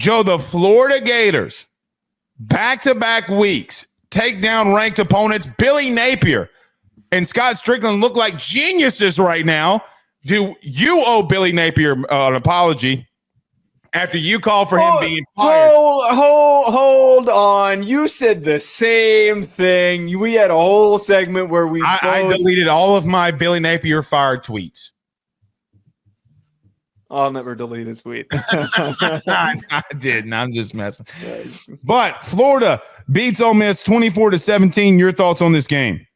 Joe, the Florida Gators, back-to-back weeks, take down ranked opponents. Billy Napier and Scott Strickland look like geniuses right now. Do you owe Billy Napier an apology after you called for him being fired? Hold on. You said the same thing. We had a whole segment where I deleted all of my Billy Napier fired tweets. I'll never delete a tweet. I didn't. I'm just messing. But Florida beats Ole Miss 24-17. Your thoughts on this game?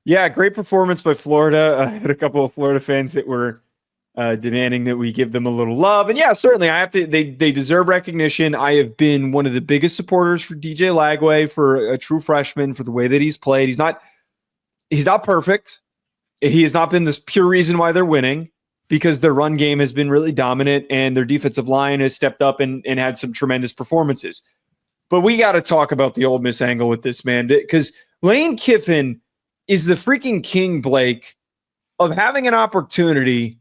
Yeah, great performance by Florida. I had a couple of Florida fans that were demanding that we give them a little love. And yeah, certainly I have to. They deserve recognition. I have been one of the biggest supporters for DJ Lagway, for a true freshman, for the way that he's played. He's not perfect. He has not been this pure reason why they're winning, because their run game has been really dominant and their defensive line has stepped up and had some tremendous performances. But we got to talk about the Ole Miss angle with this, man, because Lane Kiffin is the freaking king, Blake, of having an opportunity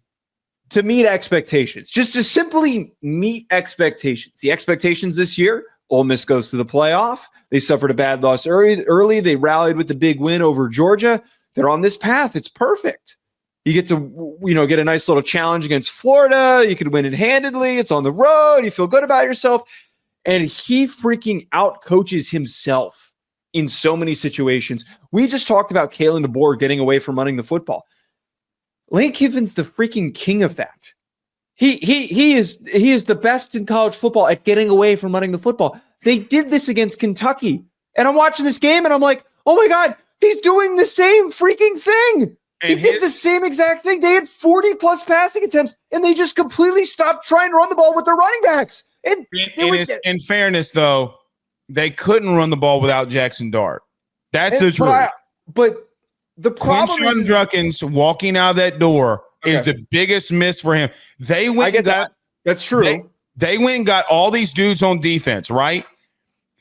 to meet expectations, just to simply meet expectations. The expectations this year, Ole Miss goes to the playoff. They suffered a bad loss early. They rallied with the big win over Georgia. They're on this path. It's perfect. You get to, get a nice little challenge against Florida. You could win it handedly. It's on the road. You feel good about yourself. And he freaking outcoaches himself in so many situations. We just talked about Kalen DeBoer getting away from running the football. Lane Kiffin's the freaking king of that. He is the best in college football at getting away from running the football. They did this against Kentucky. And I'm watching this game and I'm like, oh my God, he's doing the same freaking thing. He did the same exact thing. They had 40 plus passing attempts and they just completely stopped trying to run the ball with their running backs. And in fairness, though, they couldn't run the ball without Jackson Dart. That's the truth. But the problem is Druckens walking out of that door is the biggest miss for him. They went. I get that. That's true. They went and got all these dudes on defense, right?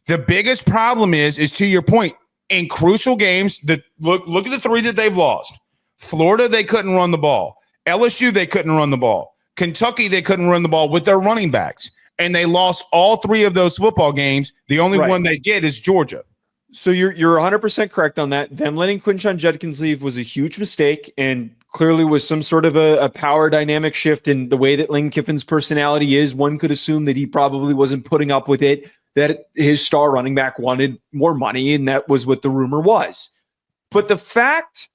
The biggest problem is to your point, in crucial games, look at the three that they've lost. Florida, they couldn't run the ball. LSU, they couldn't run the ball. Kentucky, they couldn't run the ball with their running backs. And they lost all three of those football games. The only one they get is Georgia. So you're 100% correct on that. Them letting Quinshon Judkins leave was a huge mistake and clearly was some sort of a power dynamic shift in the way that Lane Kiffin's personality is. One could assume that he probably wasn't putting up with it, that his star running back wanted more money, and that was what the rumor was. But the fact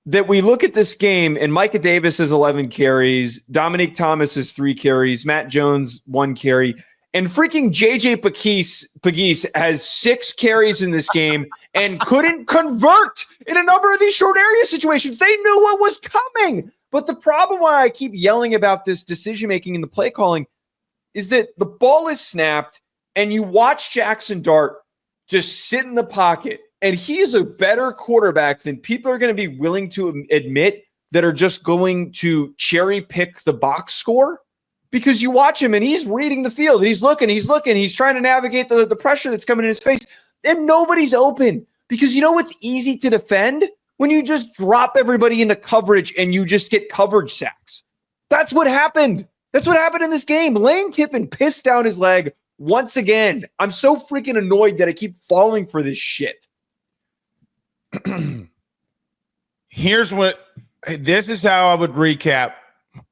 that we look at this game and Micah Davis has 11 carries, Dominique Thomas has 3 carries, Matt Jones 1 carry, and freaking JJ Pegues has 6 carries in this game and couldn't convert in a number of these short area situations. They knew what was coming. But the problem why I keep yelling about this decision-making in the play calling is that the ball is snapped and you watch Jackson Dart just sit in the pocket. And he is a better quarterback than people are going to be willing to admit that are just going to cherry pick the box score, because you watch him and he's reading the field. He's looking, he's trying to navigate the pressure that's coming in his face, and nobody's open, because you know what's easy to defend? When you just drop everybody into coverage and you just get coverage sacks. That's what happened. That's what happened in this game. Lane Kiffin pissed down his leg once again. I'm so freaking annoyed that I keep falling for this shit. This is how I would recap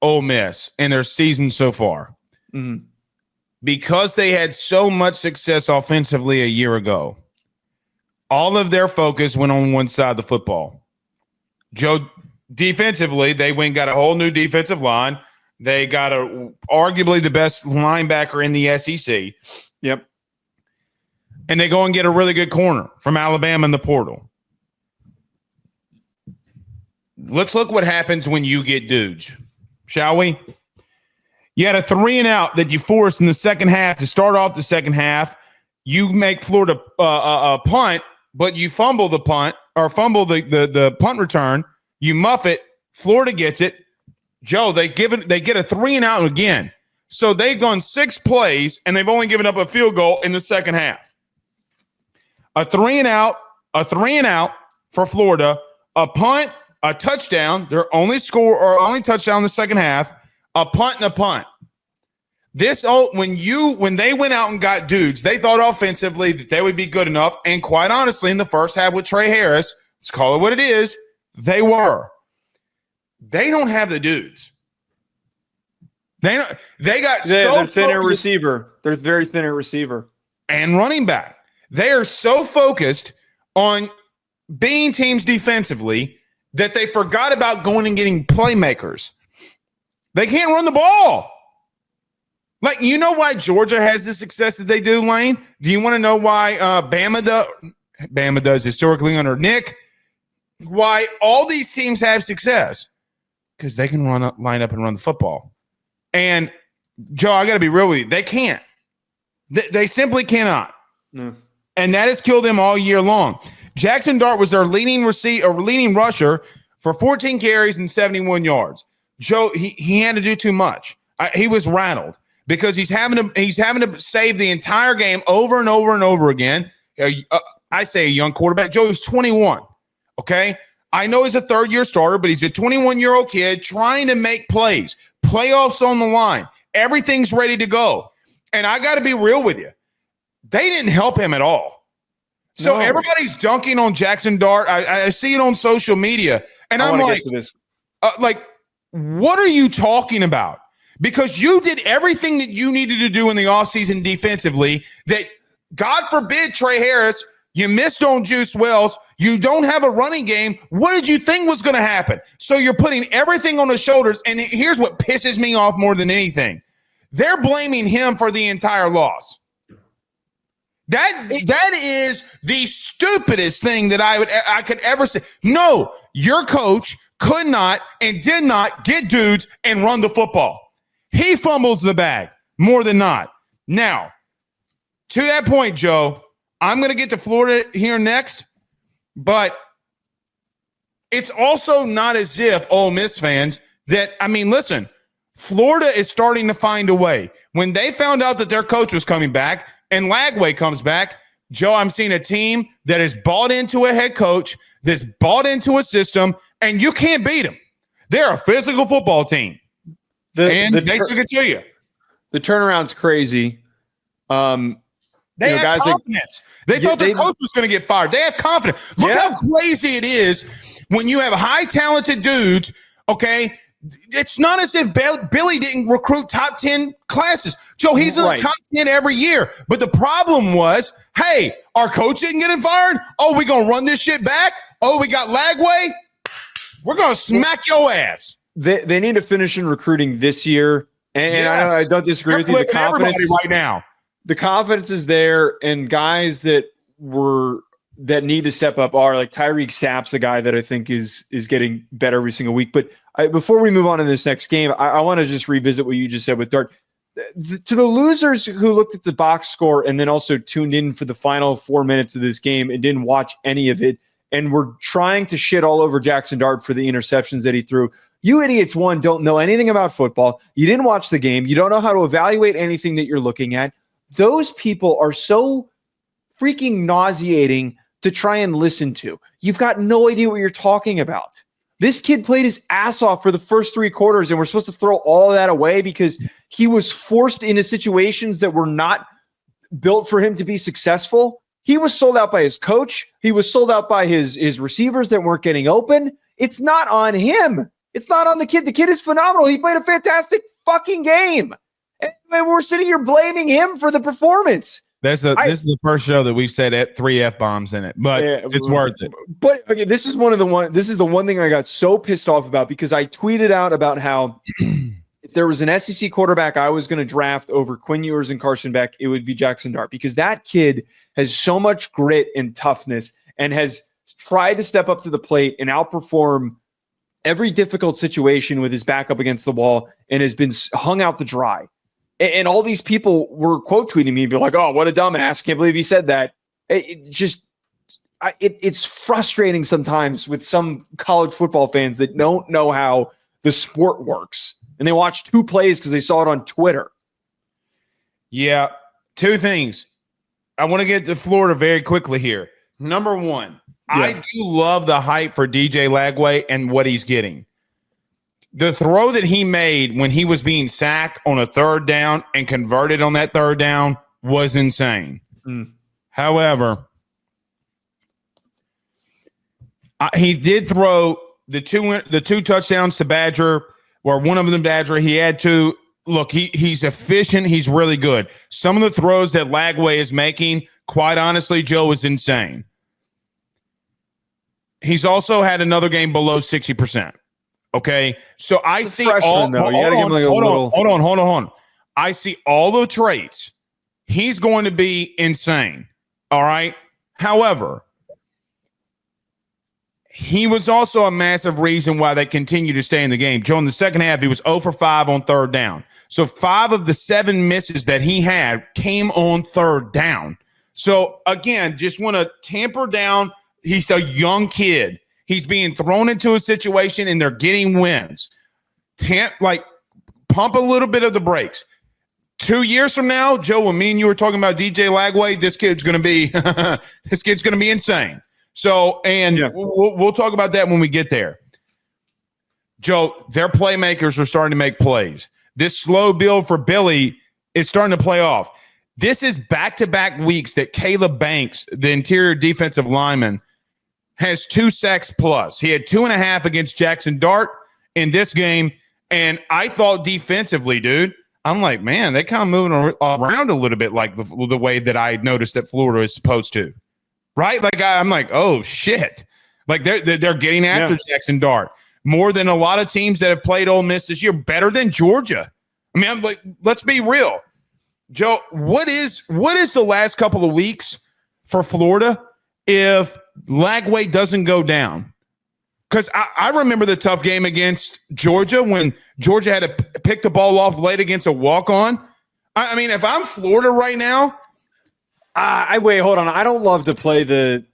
Ole Miss and their season so far. Mm-hmm. Because they had so much success offensively a year ago, all of their focus went on one side of the football. Joe, defensively, they went and got a whole new defensive line. They got arguably the best linebacker in the SEC. Yep. And they go and get a really good corner from Alabama in the portal. Let's look what happens when you get dudes, shall we? You had a 3-and-out that you forced in the second half to start off the second half. You make Florida a punt, but you fumble the punt or fumble the punt return. You muff it. Florida gets it. Joe, they get a 3-and-out again. So they've gone 6 plays and they've only given up a field goal in the second half. A 3-and-out for Florida, a punt, a touchdown, their only touchdown in the second half, a punt and a punt. When they went out and got dudes, they thought offensively that they would be good enough. And quite honestly, in the first half with Trey Harris, let's call it what it is, they were. They don't have the dudes. They're thin at receiver. They're very thin at receiver. And running back. They are so focused on beating teams defensively that they forgot about going and getting playmakers. They can't run the ball. Like, you know why Georgia has the success that they do, Lane? Do you want to know why Bama does historically under Nick? Why all these teams have success? Because they can line up and run the football. And, Joe, I got to be real with you. They can't. They simply cannot. No. And that has killed them all year long. Jackson Dart was their leading rusher for 14 carries and 71 yards. Joe, he had to do too much. He was rattled because he's having to save the entire game over and over and over again. I say a young quarterback. Joe, he's 21. Okay, I know he's a third-year starter, but he's a 21-year-old kid trying to make plays. Playoffs on the line. Everything's ready to go. And I got to be real with you. They didn't help him at all. So everybody's dunking on Jackson Dart. I see it on social media, and I'm like, what are you talking about? Because you did everything that you needed to do in the offseason defensively that, God forbid, Trey Harris, you missed on Juice Wells. You don't have a running game. What did you think was going to happen? So you're putting everything on his shoulders, and here's what pisses me off more than anything. They're blaming him for the entire loss. That is the stupidest thing that I could ever say. No, your coach could not and did not get dudes and run the football. He fumbles the bag more than not. Now, to that point, Joe, I'm going to get to Florida here next, but it's also not as if Ole Miss fans listen, Florida is starting to find a way. When they found out that their coach was coming back and Lagway comes back, Joe, I'm seeing a team that is bought into a head coach, that's bought into a system, and you can't beat them. They're a physical football team. They took it to you. The turnaround's crazy. They have confidence. They thought their coach was going to get fired. They have confidence. Look how crazy it is when you have high talented dudes, okay? It's not as if Billy didn't recruit top 10 classes. Joe, he's in the top 10 every year. But the problem was, hey, our coach didn't get him fired. Oh, we going to run this shit back? Oh, we got Lagway? We're going to smack your ass. They need to finish in recruiting this year. And I don't disagree with you. The confidence right now. The confidence is there, and guys that need to step up are like Tyreek Sapp's a guy that I think is getting better every single week. But before we move on to this next game, I want to just revisit what you just said with Dart. To the losers who looked at the box score and then also tuned in for the final 4 minutes of this game and didn't watch any of it and were trying to shit all over Jackson Dart for the interceptions that he threw, you idiots, one, don't know anything about football. You didn't watch the game. You don't know how to evaluate anything that you're looking at. Those people are so freaking nauseating to try and listen to. You've got no idea what you're talking about. This kid played his ass off for the first 3 quarters, and we're supposed to throw all of that away because he was forced into situations that were not built for him to be successful. He was sold out by his coach. He was sold out by his receivers that weren't getting open. It's not on him. It's not on the kid. The kid is phenomenal. He played a fantastic fucking game. And we're sitting here blaming him for the performance. This is the first show that we've said 3 F-bombs in it, but it's worth it. But okay, this is the one thing I got so pissed off about because I tweeted out about how if there was an SEC quarterback I was going to draft over Quinn Ewers and Carson Beck, it would be Jackson Dart because that kid has so much grit and toughness and has tried to step up to the plate and outperform every difficult situation with his back up against the wall and has been hung out to dry. And all these people were quote tweeting me, be like, "Oh, what a dumbass! Can't believe he said that." It's frustrating sometimes with some college football fans that don't know how the sport works, and they watch 2 plays because they saw it on Twitter. Yeah, 2 things. I want to get to Florida very quickly here. Number 1, I do love the hype for DJ Lagway and what he's getting. the throw that he made when he was being sacked on a third down and converted on that third down was insane. However, he did throw the two touchdowns to Badger, or one of them Badger. He had to look. He's efficient. He's really good. Some of the throws that Lagway is making, quite honestly, Joe, is insane. He's also had another game below 60%. Okay, so I see all. Hold on. I see all the traits. He's going to be insane. All right. However, he was also a massive reason why they continue to stay in the game. Joe, in the second half, he was 0 for 5 on third down. So 5 of the 7 misses that he had came on third down. So again, just want to tamper down. He's a young kid. He's being thrown into a situation and they're getting wins. Pump a little bit of the brakes. 2 years from now, Joe, when me and you were talking about DJ Lagway, this kid's going to be insane. So, we'll talk about that when we get there. Joe, their playmakers are starting to make plays. This slow build for Billy is starting to play off. This is back-to-back weeks that Caleb Banks, the interior defensive lineman, has 2 sacks plus. He had 2.5 against Jackson Dart in this game. And I thought defensively, dude, I'm like, man, they kind of moving around a little bit like the way that I noticed that Florida is supposed to. Right? Like, I'm like, oh, shit. Like, they're getting after Jackson Dart more than a lot of teams that have played Ole Miss this year, better than Georgia. I mean, I'm like, let's be real. Joe, what is the last couple of weeks for Florida if Lagway doesn't go down? Because I remember the tough game against Georgia when Georgia had to pick the ball off late against a walk-on. I mean, if I'm Florida right now, wait, hold on. I don't love to play the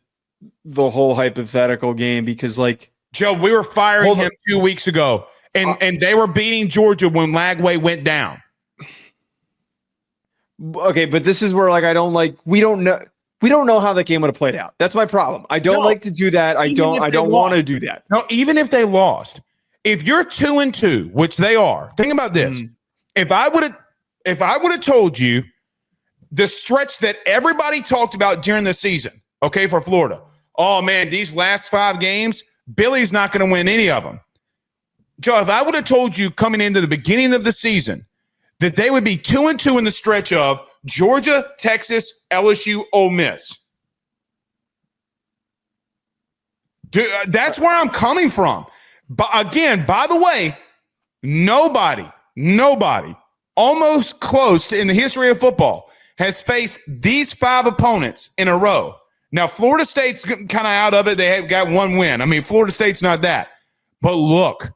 whole hypothetical game because, like, Joe, we were firing him 2 weeks ago, and they were beating Georgia when Lagway went down. Okay, but this is where, like, we don't know how that game would have played out. That's my problem. I don't like to do that. I don't want to do that. No, even if they lost, if you're 2-2, which they are, think about this. If I would have told you the stretch that everybody talked about during the season, okay, for Florida, oh man, these last 5 games, Billy's not going to win any of them. Joe, if I would have told you coming into the beginning of the season that they would be 2-2 in the stretch of Georgia, Texas, LSU, Ole Miss. Dude, that's where I'm coming from. But again, by the way, nobody almost close to in the history of football has faced these 5 opponents in a row. Now, Florida State's kind of out of it. They have got 1 win. I mean, Florida State's not that. But look,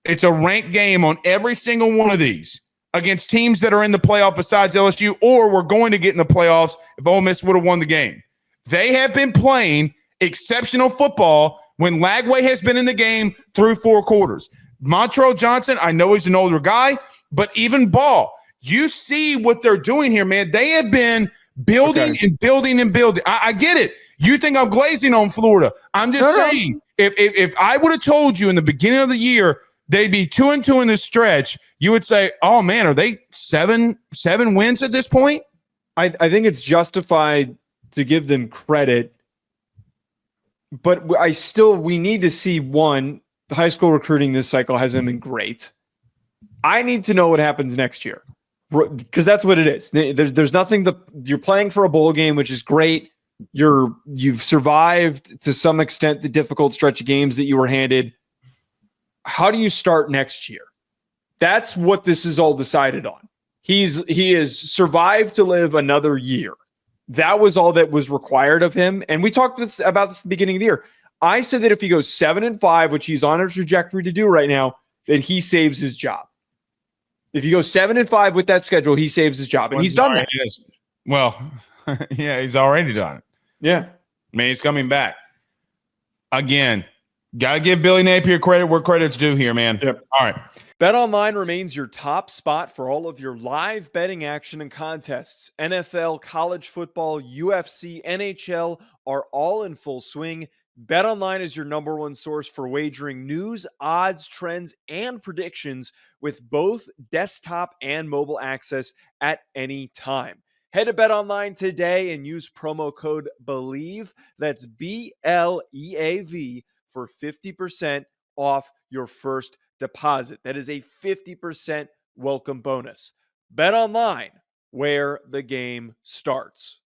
it's a ranked game on every single one of these against teams that are in the playoff besides LSU, or we're going to get in the playoffs if Ole Miss would have won the game. They have been playing exceptional football when Lagway has been in the game through 4 quarters. Montrell Johnson, I know he's an older guy, but even Ball, you see what they're doing here, man. They have been building and building and building. I get it. You think I'm glazing on Florida. I'm just saying, if I would have told you in the beginning of the year they'd be 2-2 in this stretch, you would say, oh, man, are they 7 wins at this point? I think it's justified to give them credit, but we need to see, one, the high school recruiting this cycle hasn't been great. I need to know what happens next year because that's what it is. There's nothing you're playing for a bowl game, which is great. You've survived to some extent the difficult stretch of games that you were handed. How do you start next year? That's what this is all decided on. He has survived to live another year. That was all that was required of him. And we talked about this at the beginning of the year. I said that if he goes 7-5, which he's on a trajectory to do right now, that he saves his job. If he goes 7-5 with that schedule, he saves his job. And he's done that. Well, yeah, he's already done it. Yeah. I mean, he's coming back. Again, got to give Billy Napier credit where credit's due here, man. Yep. All right. BetOnline remains your top spot for all of your live betting action and contests. NFL, college football, UFC, NHL are all in full swing. BetOnline is your number one source for wagering news, odds, trends, and predictions with both desktop and mobile access at any time. Head to BetOnline today and use promo code BELIEVE, that's BLEAV, for 50% off your first deposit. That is a 50% welcome bonus. BetOnline, where the game starts.